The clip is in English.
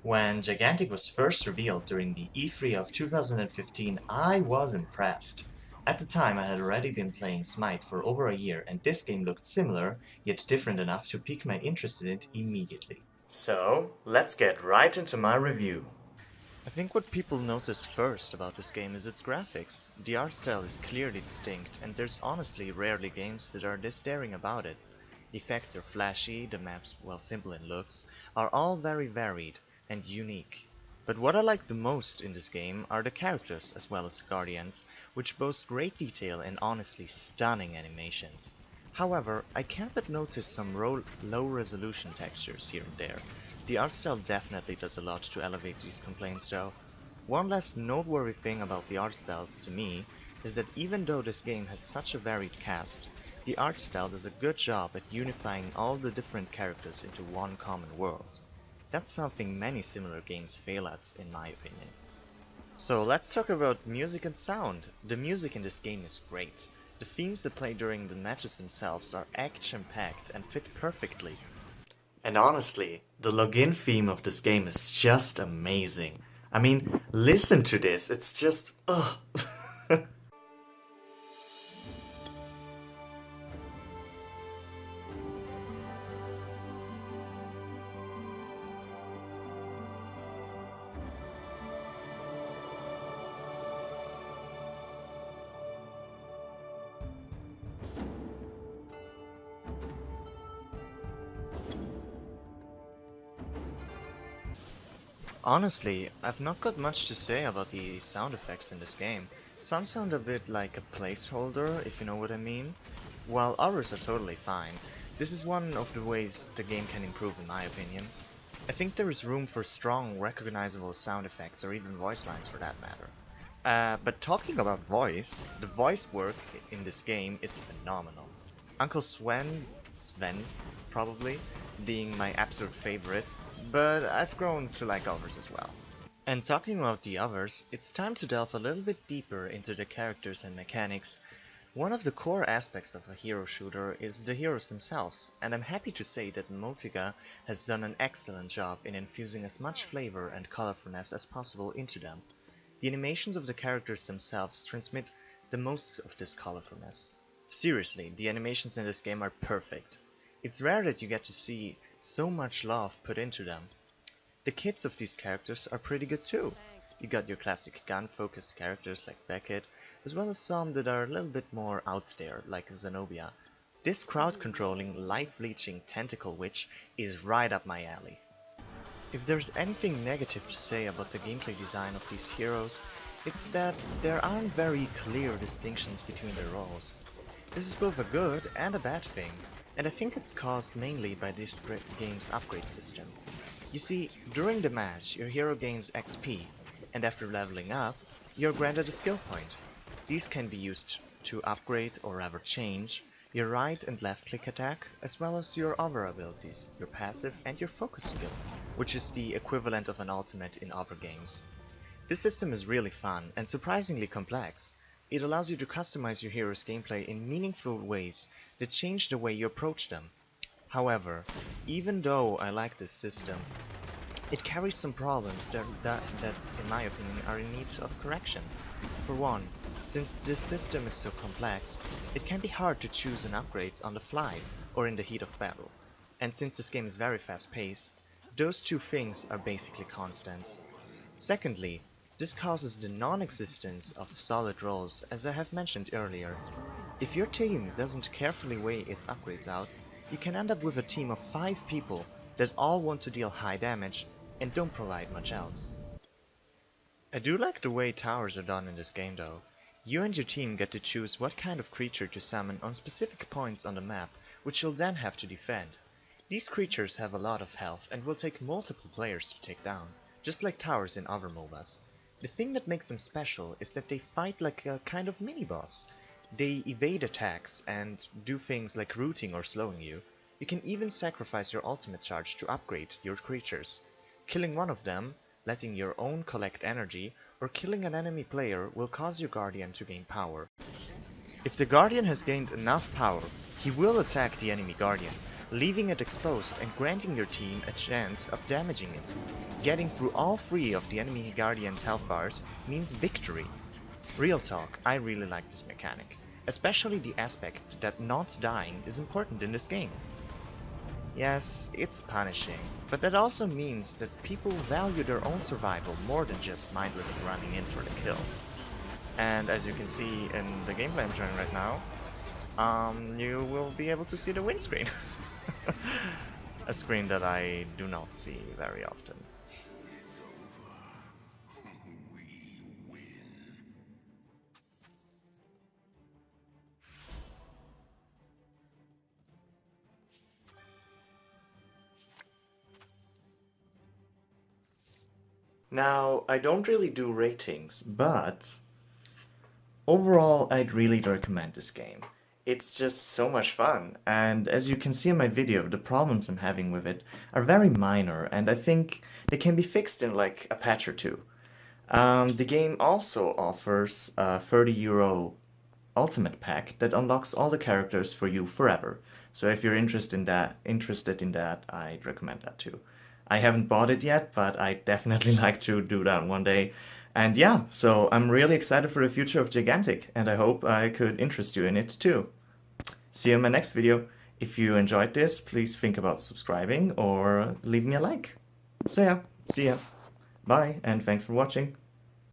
When Gigantic was first revealed during the E3 of 2015, I was impressed. At the time, I had already been playing Smite for over a year, and this game looked similar, yet different enough to pique my interest in it immediately. So, let's get right into my review. I think what people notice first about this game is its graphics. The art style is clearly distinct, and there's honestly rarely games that are this daring about it. The effects are flashy, the maps, while simple in looks, are all very varied and unique. But what I like the most in this game are the characters as well as the Guardians, which boast great detail and honestly stunning animations. However, I can't but notice some low resolution textures here and there. The art style definitely does a lot to elevate these complaints though. One last noteworthy thing about the art style to me is that even though this game has such a varied cast, the art style does a good job at unifying all the different characters into one common world. That's something many similar games fail at, in my opinion. So let's talk about music and sound. The music in this game is great. The themes that play during the matches themselves are action-packed and fit perfectly. And honestly, the login theme of this game is just amazing. I mean, listen to this, it's just ugh. Honestly, I've not got much to say about the sound effects in this game. Some sound a bit like a placeholder, if you know what I mean, while others are totally fine. This is one of the ways the game can improve in my opinion. I think there is room for strong, recognizable sound effects or even voice lines for that matter. But talking about voice, the voice work in this game is phenomenal. Uncle Sven probably, being my absolute favorite, but I've grown to like others as well. And talking about the others, it's time to delve a little bit deeper into the characters and mechanics. One of the core aspects of a hero shooter is the heroes themselves, and I'm happy to say that Motiga has done an excellent job in infusing as much flavor and colorfulness as possible into them. The animations of the characters themselves transmit the most of this colorfulness. Seriously, the animations in this game are perfect. It's rare that you get to see so much love put into them. The kits of these characters are pretty good too. You got your classic gun-focused characters like Beckett, as well as some that are a little bit more out there, like Zenobia. This crowd-controlling, life-leeching tentacle witch is right up my alley. If there's anything negative to say about the gameplay design of these heroes, it's that there aren't very clear distinctions between their roles. This is both a good and a bad thing, and I think it's caused mainly by this game's upgrade system. You see, during the match, your hero gains XP, and after leveling up, you're granted a skill point. These can be used to upgrade or rather change your right and left click attack, as well as your other abilities, your passive and your focus skill, which is the equivalent of an ultimate in other games. This system is really fun and surprisingly complex. It allows you to customize your hero's gameplay in meaningful ways that change the way you approach them. However, even though I like this system, it carries some problems that in my opinion are in need of correction. For one, since this system is so complex, it can be hard to choose an upgrade on the fly or in the heat of battle. And since this game is very fast paced, those two things are basically constants. Secondly, this causes the non-existence of solid roles, as I have mentioned earlier. If your team doesn't carefully weigh its upgrades out, you can end up with a team of 5 people that all want to deal high damage and don't provide much else. I do like the way towers are done in this game though. You and your team get to choose what kind of creature to summon on specific points on the map, which you'll then have to defend. These creatures have a lot of health and will take multiple players to take down, just like towers in other MOBAs. The thing that makes them special is that they fight like a kind of mini-boss. They evade attacks and do things like rooting or slowing you. You can even sacrifice your ultimate charge to upgrade your creatures. Killing one of them, letting your own collect energy, or killing an enemy player will cause your Guardian to gain power. If the Guardian has gained enough power, he will attack the enemy Guardian, leaving it exposed and granting your team a chance of damaging it. getting through all 3 of the enemy Guardian's health bars means victory. Real talk, I really like this mechanic, especially the aspect that not dying is important in this game. Yes, it's punishing, but that also means that people value their own survival more than just mindlessly running in for the kill. And as you can see in the gameplay I'm showing right now, you will be able to see the win screen. A screen that I do not see very often. Now, I don't really do ratings, but overall, I'd really recommend this game. It's just so much fun, and as you can see in my video, the problems I'm having with it are very minor, and I think they can be fixed in like a patch or two. The game also offers a €30 Ultimate Pack that unlocks all the characters for you forever. So if you're interested in that, I'd recommend that too. I haven't bought it yet, but I'd definitely like to do that one day. And yeah, so I'm really excited for the future of Gigantic, and I hope I could interest you in it too. See you in my next video. If you enjoyed this, please think about subscribing or leave me a like. So yeah, see ya. Bye, and thanks for watching.